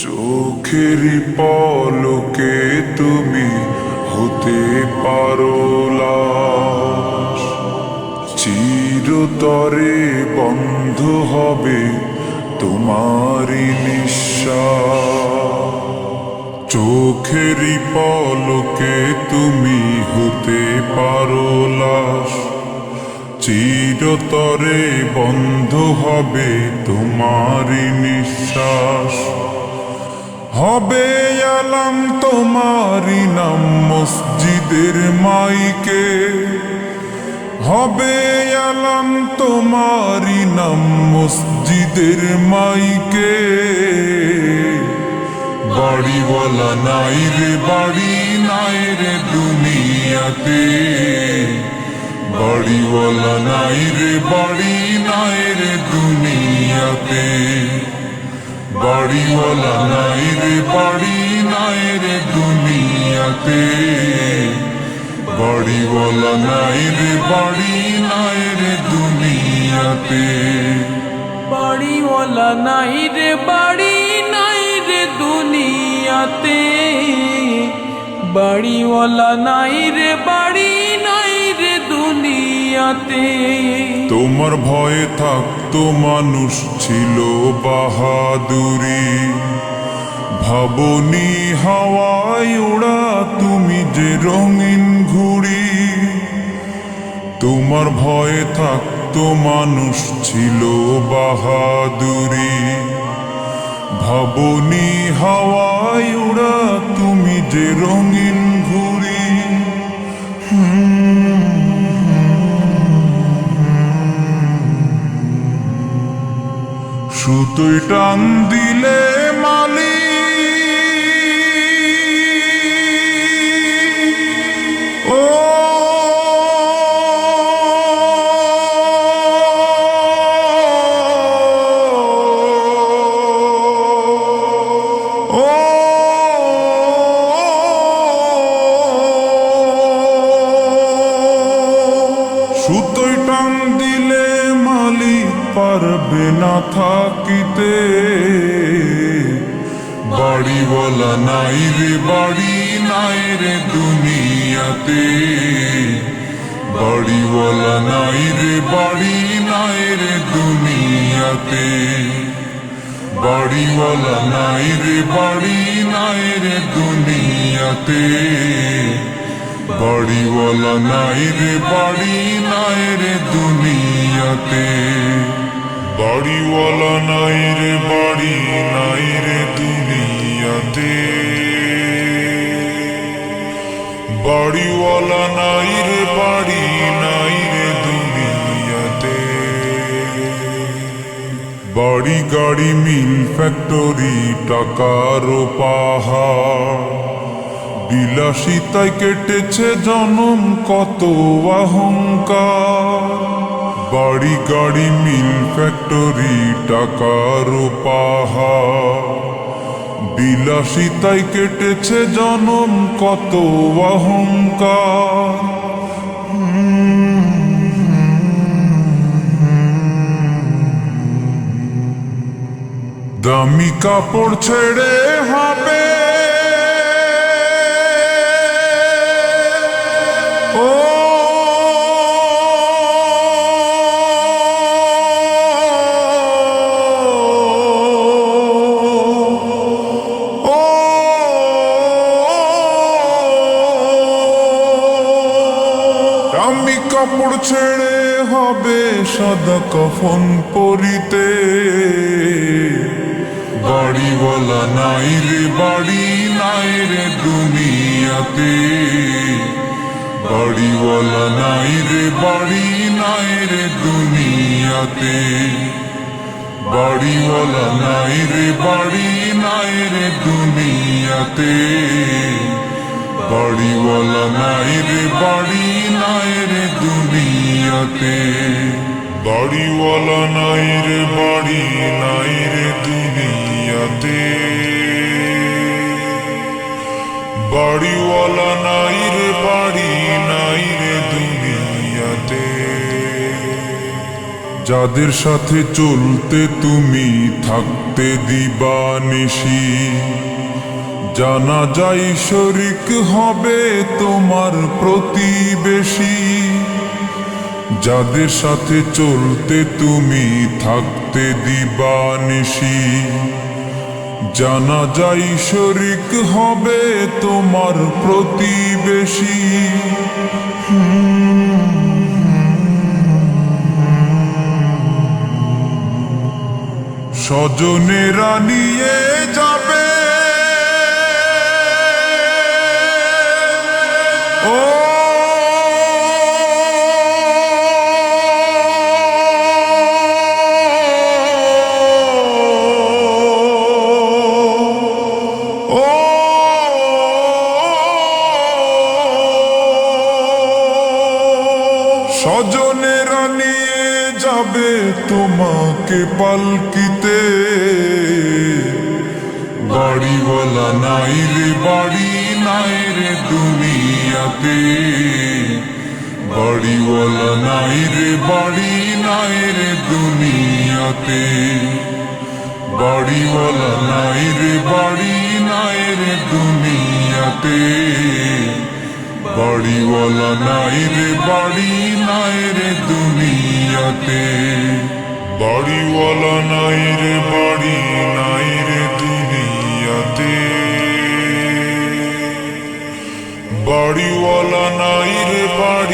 চোখেরই পলকে তুমি হতে পারো লাশ, চিরতরে বন্ধ হবে তোমারই নিঃশ্বাস। চোখেরই পলকে তুমি হতে পারো লাশ, চিরতরে বন্ধ হবে তোমারই নিঃশ্বাস। হবে আলাম তোমারি নাম মসজিদের মাইকে, হবে আলাম তোমারি নাম মসজিদের মাইকে। বাড়িওয়ালা নাই রে বাড়ি নাই রে দুনিয়াতে, বাড়িওয়ালা নাই রে বাড়ি নাই রে দুনিয়াতে। বাড়িওয়ালা নাই রে বাড়ি নাই রে দুনিয়াতে, বাড়িওয়ালা নাই রে বাড়ি নাই রে দুনিয়াতে। বাড়িওয়ালা নাই রে বাড়ি নাই রে দুনিয়াতে, বাড়িওয়ালা নাই রে বাড়ি নাই রে দুনিয়াতে। তোমার ভয়ে থাকতো মানুষ ছিল বাহাদুরি, ভাবনি হাওয়ায় ওড়া তুমি যে রঙিন ঘুড়ি। তোমার ভয়ে থাকতো মানুষ ছিল বাহাদুরি, ভাবনি হাওয়ায় ওড়া তুমি যে রঙিন ঘুড়ি। সুতোয় টান দিলে মালি, ও সুতোয় টান দিলে মালি পারবে না থাকিতে। বাড়িওয়ালা নাই রে বাড়ি নাই রে দুনিয়াতে, বাড়িওয়ালা নাই রে বাড়ি নাই রে দুনিয়াতে। বাড়িওয়ালা নাই রে বাড়ি নাই রে দুনিয়াতে, বাড়িওয়ালা নাই রে বাড়ি নাই রে দুনিয়াতে। বাড়িওয়ালা নাই রে বাড়ি নাই রে দুনিয়াতে, বাড়িওয়ালা নাই রে বাড়ি নাই রে দুনিয়াতে। বাড়ি গাড়ি মিল ফ্যাক্টরি টাকার পাহাড়, বিলাসিতায় কেটেছে জনম কত অহংকার। বাড়ি গাড়ি মিল ফ্যাক্টরি টাকার পাহাড়, বিলাসিতায় কেটেছে জনম কত অহংকার। দামি কাপড় ছেড়ে হবে দামি কাপড় ছেড়ে হবে সাদা কাফন পরিতে। বাড়িওয়ালা নাই রে বাড়ি নাই রে দুনিয়াতে, বাড়িওয়ালা নাই রে বাড়ি নাই রে দুনিয়াতে, বাড়িওয়ালা নাই রে বাড়ি নাই রে দুনিয়াতে, বাড়িওয়ালা নাই রে বাড়ি নাই রে দুনিয়াতে, বাড়িওয়ালা নাই রে বাড়ি নাই রে দুনিয়াতে, বাড়িওয়ালা নাই রে বাড়ি নাই রে দুনিয়াতে। যাদের সাথে চলতে তুমি থাকতে দিবানিশি, জানা যায় শরিক হবে তোমার প্রতিবেশী। যাদের সাথে চলতে তুমি থাকতে দিবানিশি, জানা যায় শরিক হবে তোমার প্রতিবেশী। স্বজনেরা নিয়ে যাবে ও স্বজনেরা নিয়ে যাবে তোমাকে পালকিতে, বাড়িওয়ালা নাই রে বাড়ি নাই রে দুনিয়াতে, বাড়িওয়ালা নাই রে বাড়ি নাই রে দুনিয়াতে, বাড়িওয়ালা নাই রে বাড়ি নাই রে দুনিয়াতে, বাড়িওয়ালা নাই রে বাড়ি নাই রে দুনিয়াতে, বাড়িওয়ালা নাই রে বাড়ি নাই রে দুনিয়াতে, বাড়িওয়ালা নাই রে বাড়ি